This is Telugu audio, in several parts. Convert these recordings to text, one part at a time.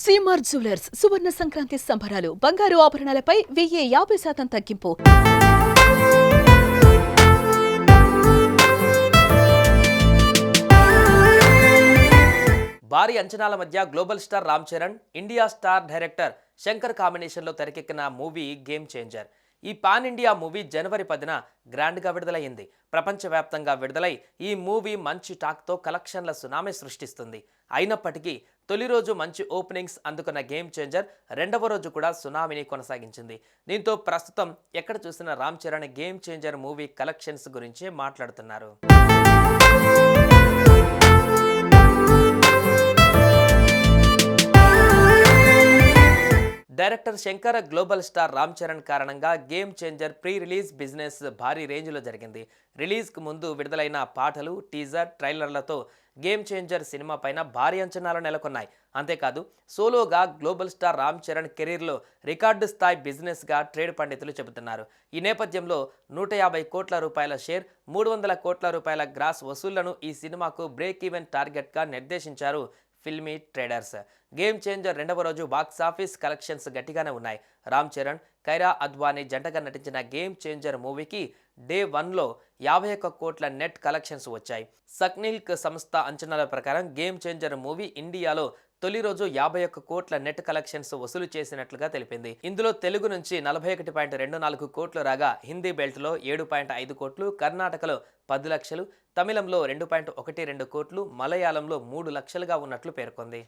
సీమార్ జ్యువెలర్స్ సువర్ణ సంక్రాంతి సంబరాలు బంగారు ఆభరణాలపై 1050% తగ్గింపు. భారీ అంచనాల మధ్య global star Ram Charan, India star director Shankar కాంబినేషన్లో తెరకెక్కిన మూవీ గేమ్ చేంజర్. ఈ పాన్ ఇండియా మూవీ జనవరి 10న గ్రాండ్గా విడుదలయ్యింది. ప్రపంచవ్యాప్తంగా విడుదలై ఈ మూవీ మంచి టాక్తో కలెక్షన్ల సునామీ సృష్టిస్తుంది. అయినప్పటికీ తొలి రోజు మంచి ఓపెనింగ్స్ అందుకున్న గేమ్ చేంజర్ రెండవ రోజు కూడా సునామీని కొనసాగించింది. దీంతో ప్రస్తుతం ఎక్కడ చూసిన రామ్ చరణ్ గేమ్ చేంజర్ మూవీ కలెక్షన్స్ గురించి మాట్లాడుతున్నారు. Director Shankar, global star Ram Charan కారణంగా Game Changer pre release business భారీ రేంజ్లో జరిగింది. రిలీజ్కు ముందు విడుదలైన పాటలు, టీజర్, ట్రైలర్లతో గేమ్ చేంజర్ సినిమా పైన భారీ అంచనాలు నెలకొన్నాయి. అంతేకాదు సోలోగా గ్లోబల్ స్టార్ రామ్ చరణ్ కెరీర్లో రికార్డు స్థాయి బిజినెస్గా ట్రేడ్ పండితులు చెబుతున్నారు. ఈ నేపథ్యంలో 150 కోట్ల రూపాయల షేర్, 300 కోట్ల రూపాయల గ్రాస్ వసూళ్లను ఈ సినిమాకు బ్రేక్ ఈవెన్ టార్గెట్గా నిర్దేశించారు ఫిల్మీ ట్రేడర్స్. గేమ్ చేంజర్ రెండవ రోజు బాక్సాఫీస్ కలెక్షన్స్ గట్టిగానే ఉన్నాయి. రామ్ చరణ్, కైరా అద్వానీ జంటగా నటించిన గేమ్ చేంజర్ మూవీకి డే 1లో 51 కోట్ల నెట్ కలెక్షన్స్ వచ్చాయి. సక్నిల్క్ సంస్థ అంచనాల ప్రకారం గేమ్ చేంజర్ మూవీ ఇండియాలో తొలి రోజు 51 కోట్ల నెట్ కలెక్షన్స్ వసూలు చేసినట్లుగా తెలిపింది. ఇందులో తెలుగు నుంచి 41.24 కోట్లు రాగా, హిందీ బెల్ట్లో 7.5 కోట్లు, కర్ణాటకలో 10 లక్షలు, తమిళంలో 2.12 కోట్లు, మలయాళంలో 3 లక్షలుగా ఉన్నట్లు పేర్కొంది.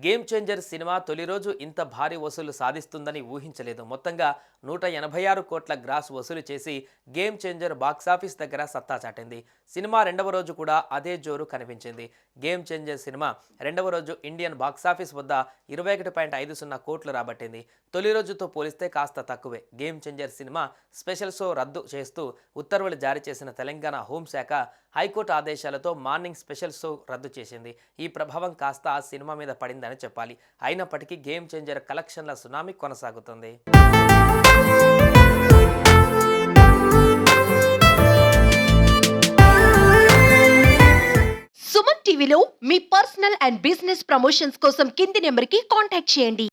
గేమ్ చేంజర్ సినిమా తొలి రోజు ఇంత భారీ వసూలు సాధిస్తుందని ఊహించలేదు. మొత్తంగా 186 కోట్ల గ్రాస్ వసూలు చేసి గేమ్ చేంజర్ బాక్సాఫీస్ దగ్గర సత్తా చాటింది. సినిమా రెండవ రోజు కూడా అదే జోరు కనిపించింది. గేమ్ చేంజర్ సినిమా రెండవ రోజు ఇండియన్ బాక్సాఫీస్ వద్ద 21.50 కోట్లు రాబట్టింది. తొలి రోజుతో పోలిస్తే కాస్త తక్కువే. Game Changer cinema special show రద్దు చేస్తూ ఉత్తర్వులు జారీ చేసిన తెలంగాణ హోంశాఖ హైకోర్టు ఆదేశాలతో మార్నింగ్ స్పెషల్ షో రద్దు చేసింది. ఈ ప్రభావం కాస్త ఆ సినిమా మీద పడిందని చెప్పాలి. అయినప్పటికీ గేమ్ చేంజర్ కలెక్షన్ల సునామీ కొనసాగుతుంది. సుమన్ టీవీలో మీ పర్సనల్ అండ్ బిజినెస్ ప్రమోషన్స్ కోసం కింది నెంబర్కి కాంటాక్ట్ చేయండి.